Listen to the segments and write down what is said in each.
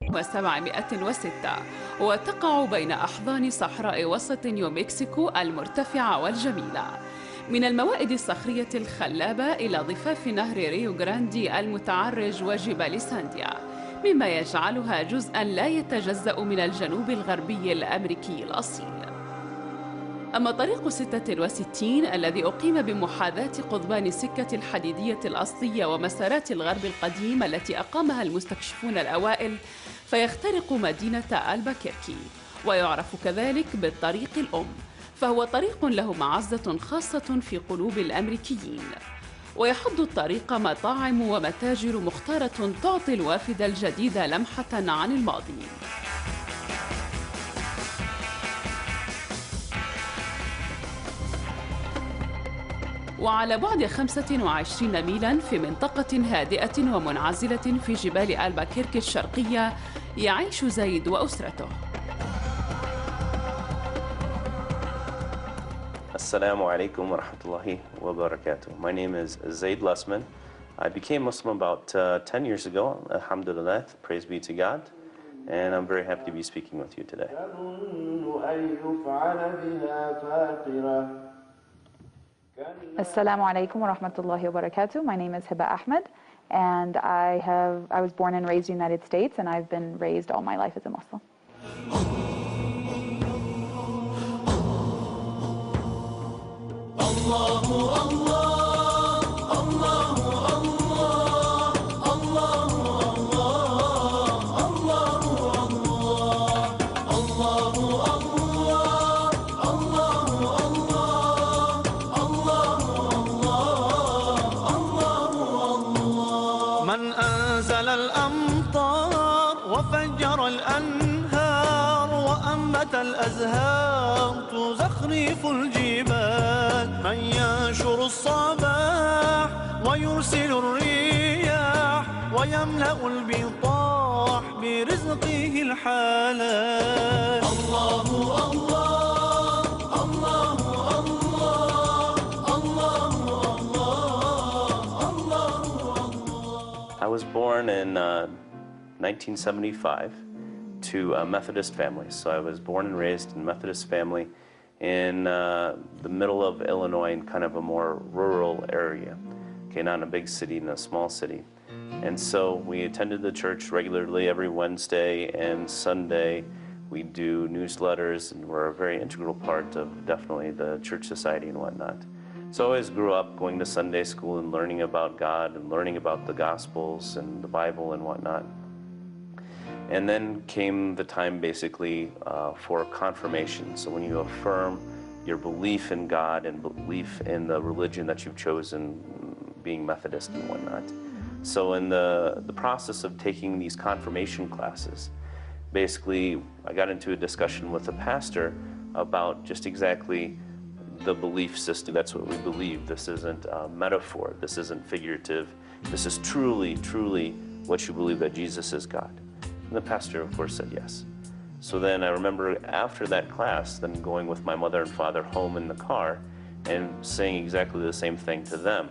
1706 وتقع بين أحضان صحراء وسط نيومكسيكو المرتفعة والجميلة. من الموائد الصخرية الخلابة إلى ضفاف نهر ريو جراندي المتعرج وجبال سانديا، مما يجعلها جزءاً لا يتجزأ من الجنوب الغربي الأمريكي الأصيل. أما طريق 66 الذي أقيم بمحاذاة قضبان السكة الحديدية الأصلية ومسارات الغرب القديم التي أقامها المستكشفون الأوائل، فيخترق مدينة ألباكيركي، ويعرف كذلك بالطريق الأم، فهو طريق له معزة خاصة في قلوب الأمريكيين. ويحض الطريق مطاعم ومتاجر مختارة تعطي الوافد الجديد لمحة عن الماضي. وعلى بعد 25 ميلاً في منطقة هادئة ومنعزلة في جبال ألباكيركي الشرقية يعيش زيد وأسرته. Assalamu alaikum wa rahmatullahi wa barakatuh. My name is Zaid Lasman. I became Muslim about 10 years ago, alhamdulillah, praise be to God, and I'm very happy to be speaking with you today. Assalamu alaikum wa rahmatullahi wa barakatuh. My name is Hiba Ahmed, and I was born and raised in the United States, and I've been raised all my life as a Muslim. من أنزل الأمطار وفجر الأنهار وأنبت الأزهار تزخرف الجبال، من ينشر الصباح ويرسل الرياح ويملأ البطاح برزقه الحلال. الله الله الله I was born in 1975 to a Methodist family. So I was born and raised in a Methodist family in the middle of Illinois, in kind of a more rural area. Okay, not in a big city, in a small city. And so we attended the church regularly every Wednesday and Sunday. We do newsletters, and we're a very integral part of definitely the church society and whatnot. So I always grew up going to Sunday school and learning about God and learning about the Gospels and the Bible and whatnot. And then came the time basically for confirmation. So when you affirm your belief in God and belief in the religion that you've chosen, being Methodist and whatnot. So in the process of taking these confirmation classes, basically I got into a discussion with a pastor about just exactly the belief system. That's what we believe. This isn't a metaphor. This isn't figurative. This is truly, truly what you believe, that Jesus is God. And the pastor, of course, said yes. So then I remember after that class, then going with my mother and father home in the car and saying exactly the same thing to them.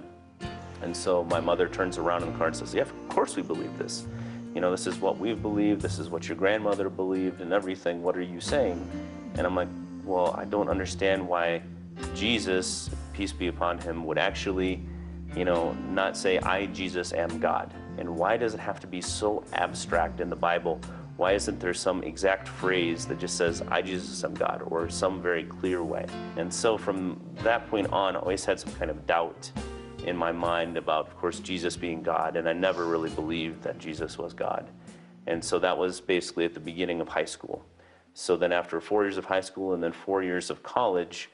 And so my mother turns around in the car and says, yeah, of course we believe this. You know, this is what we believe. This is what your grandmother believed and everything. What are you saying? And I'm like, well, I don't understand why Jesus, peace be upon him, would actually, you know, not say, I, Jesus, am God. And why does it have to be so abstract in the Bible? Why isn't there some exact phrase that just says, I, Jesus, am God, or some very clear way? And so from that point on, I always had some kind of doubt in my mind about, of course, Jesus being God, and I never really believed that Jesus was God. And so that was basically at the beginning of high school. So then after 4 years of high school and then 4 years of college,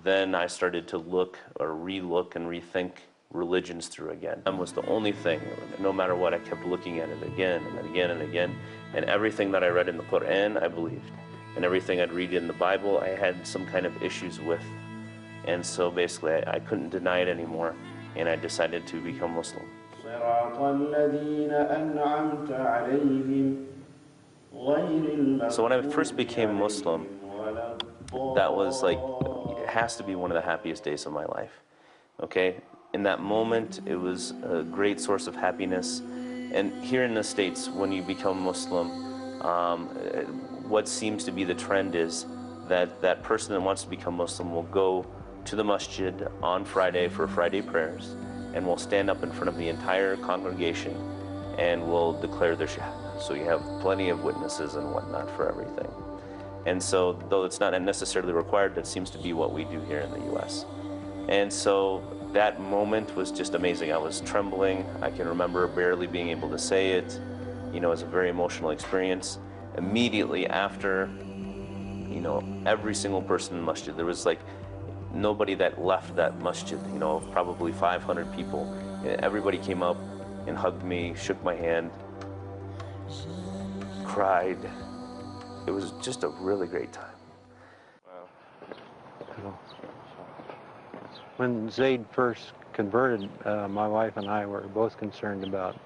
then I started to look or re-look and rethink religions through again. That was the only thing, no matter what, I kept looking at it again and again and again, and everything that I read in the Quran, I believed. And everything I'd read in the Bible, I had some kind of issues with. And so basically, I couldn't deny it anymore, and I decided to become Muslim. So when I first became Muslim, that was like, it has to be one of the happiest days of my life. Okay? In that moment, it was a great source of happiness. And here in the States, when you become Muslim, What seems to be the trend is that that person that wants to become Muslim will go to the masjid on Friday for Friday prayers and will stand up in front of the entire congregation and will declare their shahada. So you have plenty of witnesses and whatnot for everything. And so, though it's not necessarily required, that seems to be what we do here in the U.S. And so that moment was just amazing. I was trembling. I can remember barely being able to say it. You know, it was a very emotional experience. Immediately after, you know, every single person in the masjid, there was like nobody that left that masjid, you know, probably 500 people. Everybody came up and hugged me, shook my hand, cried. It was just a really great time. Wow. When Zaid first converted, my wife and I were both concerned about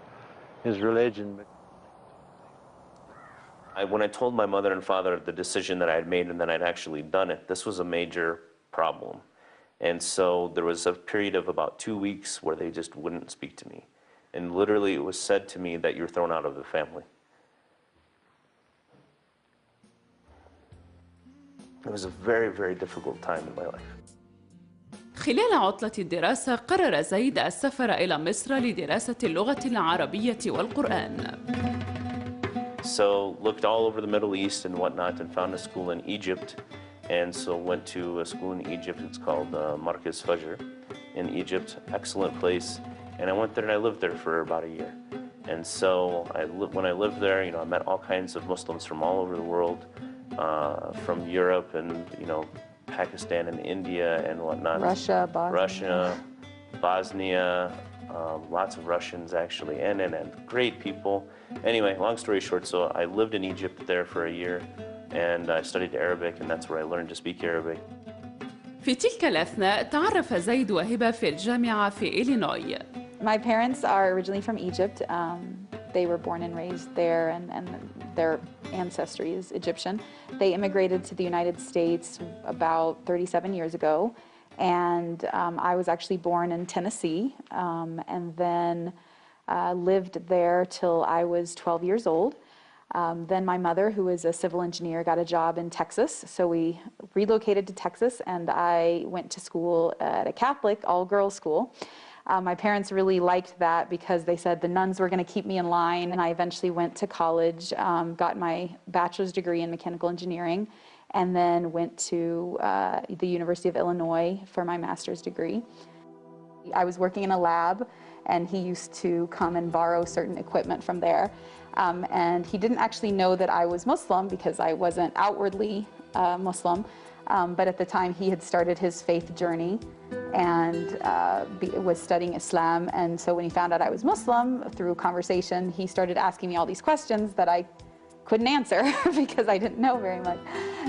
his religion. When I told my mother and father the decision that I had made and that I'd actually done it, this was a major problem. And so there was a period of about 2 weeks where they just wouldn't speak to me. And literally it was said to me that you're thrown out of the family. It was a very, very difficult time in my life. خلال عطلة الدراسة قرر زيد السفر إلى مصر لدراسة اللغة العربية والقرآن. So looked all over the Middle East and whatnot and found a school in Egypt. And so went to a school in Egypt. It's called Markaz Fajr in Egypt. Excellent place. And I went there and I lived there for about a year. And so when I lived there, you know, I met all kinds of Muslims from all over the world, from Europe and, you know, Pakistan and India and whatnot. Russia, Bosnia, lots of Russians actually, and great people. Anyway, long story short, so I lived in Egypt there for a year, and I studied Arabic, and that's where I learned to speak Arabic. في تلك الأثناء تعرف زيد وهبة في الجامعة في إلينوي. My parents are originally from Egypt. They were born and raised there, and their ancestry is Egyptian. They immigrated to the United States about 37 years ago, and I was actually born in Tennessee, and then lived there till I was 12 years old. Then my mother, who is a civil engineer, got a job in Texas, so we relocated to Texas, and I went to school at a Catholic all-girls school. My parents really liked that because they said the nuns were going to keep me in line, and I eventually went to college, got my bachelor's degree in mechanical engineering, and then went to the University of Illinois for my master's degree. I was working in a lab, and he used to come and borrow certain equipment from there. And he didn't actually know that I was Muslim because I wasn't outwardly Muslim. But at the time, he had started his faith journey and was studying Islam. And so when he found out I was Muslim, through conversation, he started asking me all these questions that I couldn't answer because I didn't know very much.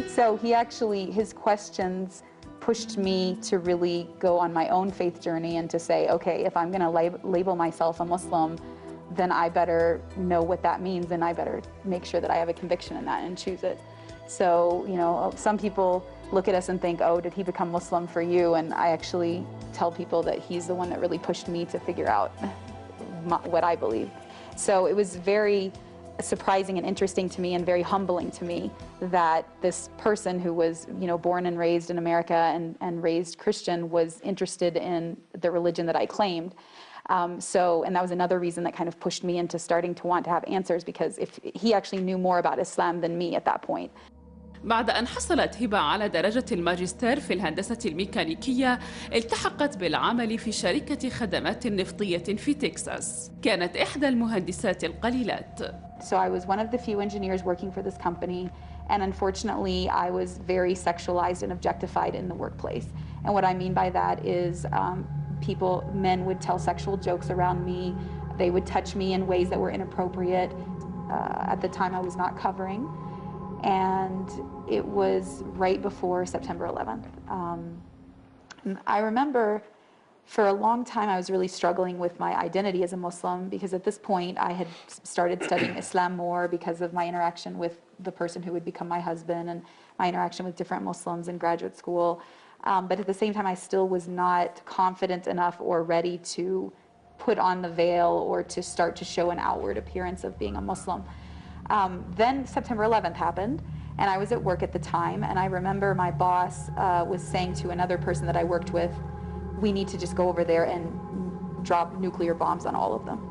So his questions pushed me to really go on my own faith journey and to say, okay, if I'm going to label myself a Muslim, then I better know what that means, and I better make sure that I have a conviction in that and choose it. So, you know, some people look at us and think, oh, did he become Muslim for you? And I actually tell people that he's the one that really pushed me to figure out what I believe. So it was very surprising and interesting to me and very humbling to me that this person who was, you know, born and raised in America and raised Christian was interested in the religion that I claimed. And that was another reason that kind of pushed me into starting to want to have answers, because if he actually knew more about Islam than me at that point. بعد أن حصلت هبة على درجة الماجستير في الهندسة الميكانيكية، التحقت بالعمل في شركة خدمات نفطية في تكساس. كانت إحدى المهندسات القليلات. So I was one of the few engineers working for this company, and unfortunately I was very sexualized and objectified in the workplace. And what I mean by that is men would tell sexual jokes around me. They would touch me in ways that were inappropriate. At the time I was not covering. And it was right before September 11th. I remember for a long time I was really struggling with my identity as a Muslim, because at this point I had started studying Islam more because of my interaction with the person who would become my husband and my interaction with different Muslims in graduate school. But at the same time I still was not confident enough or ready to put on the veil or to start to show an outward appearance of being a Muslim. Then September 11th happened, and I was at work at the time, and I remember my boss was saying to another person that I worked with, we need to just go over there and drop nuclear bombs on all of them.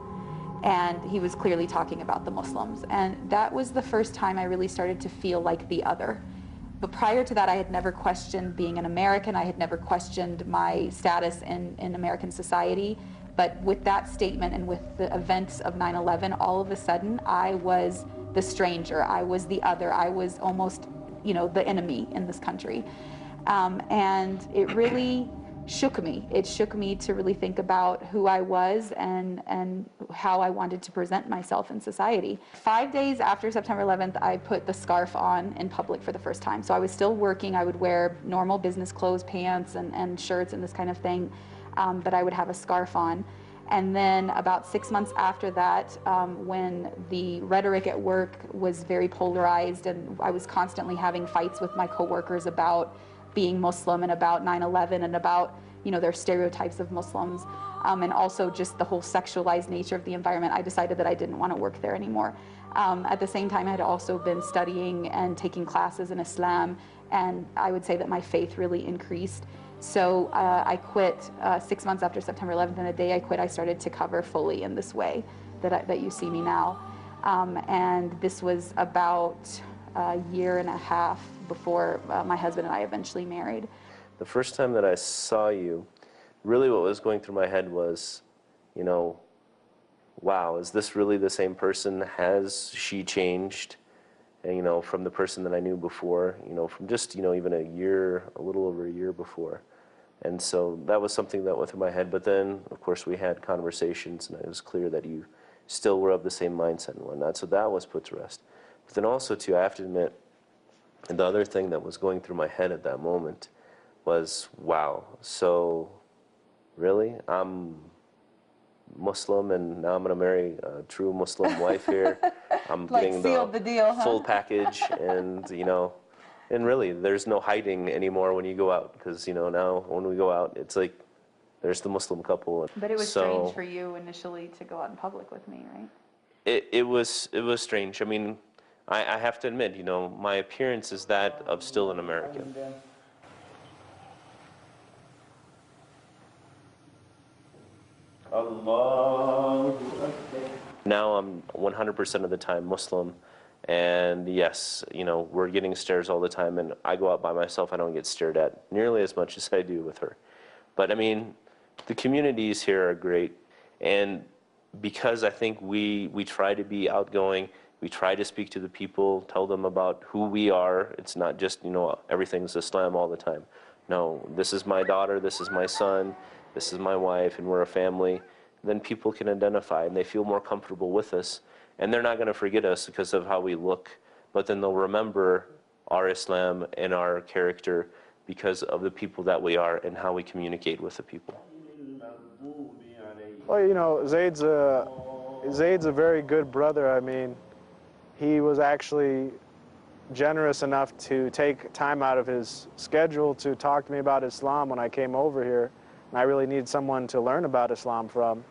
And he was clearly talking about the Muslims. And that was the first time I really started to feel like the other. But prior to that, I had never questioned being an American. I had never questioned my status in American society. But with that statement and with the events of 9/11, all of a sudden, I was the stranger. I was the other. I was almost, the enemy in this country. And it really shook me. It shook me to really think about who I was and how I wanted to present myself in society. 5 days after September 11th, I put the scarf on in public for the first time. So I was still working. I would wear normal business clothes, pants and shirts and this kind of thing, but I would have a scarf on. And then about 6 months after that, when the rhetoric at work was very polarized and I was constantly having fights with my coworkers about being Muslim and about 9/11 and about their stereotypes of Muslims, and also just the whole sexualized nature of the environment, I decided that I didn't want to work there anymore. At the same time, I had also been studying and taking classes in Islam, and I would say that my faith really increased. So I quit 6 months after September 11th, and the day I quit, I started to cover fully in this way that you see me now. And this was about a year and a half before my husband and I eventually married. The first time that I saw you, really what was going through my head was, wow, is this really the same person? Has she changed? And, from the person that I knew before, from just, even a little over a year before. And so that was something that went through my head. But then, of course, we had conversations, and it was clear that you still were of the same mindset and whatnot. So that was put to rest. But then also, too, I have to admit, the other thing that was going through my head at that moment was, wow, so really? I'm Muslim, and now I'm going to marry a true Muslim wife here. I'm getting the deal, huh? full package, and, and really, there's no hiding anymore when you go out, because, now when we go out, it's like there's the Muslim couple. But it was strange for you initially to go out in public with me, right? It was strange. I mean, I have to admit, my appearance is that of still an American. Now I'm 100% of the time Muslim, and yes, we're getting stares all the time, and I go out by myself, I don't get stared at nearly as much as I do with her. But I mean, the communities here are great, and because I think we try to be outgoing, we try to speak to the people, tell them about who we are. It's not just, everything's Islam all the time. No, this is my daughter, this is my son, this is my wife, and we're a family. Then people can identify, and they feel more comfortable with us. And they're not going to forget us because of how we look, but then they'll remember our Islam and our character because of the people that we are and how we communicate with the people. Well, Zaid's a very good brother. I mean, he was actually generous enough to take time out of his schedule to talk to me about Islam when I came over here. And I really needed someone to learn about Islam from,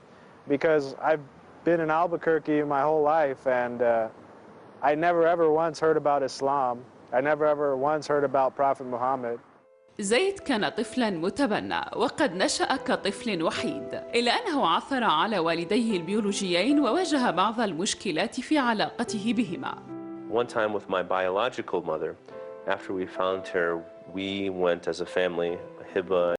because I've been in Albuquerque my whole life, and I never ever once heard about Islam. I never ever once heard about Prophet Muhammad. زيد كان طفلا متبنى وقد نشأ كطفل وحيد، إلا أنه عثر على والديه البيولوجيين وواجه بعض المشكلات في علاقته بهما. One time with my biological mother, after we found her, we went as a family, Hiba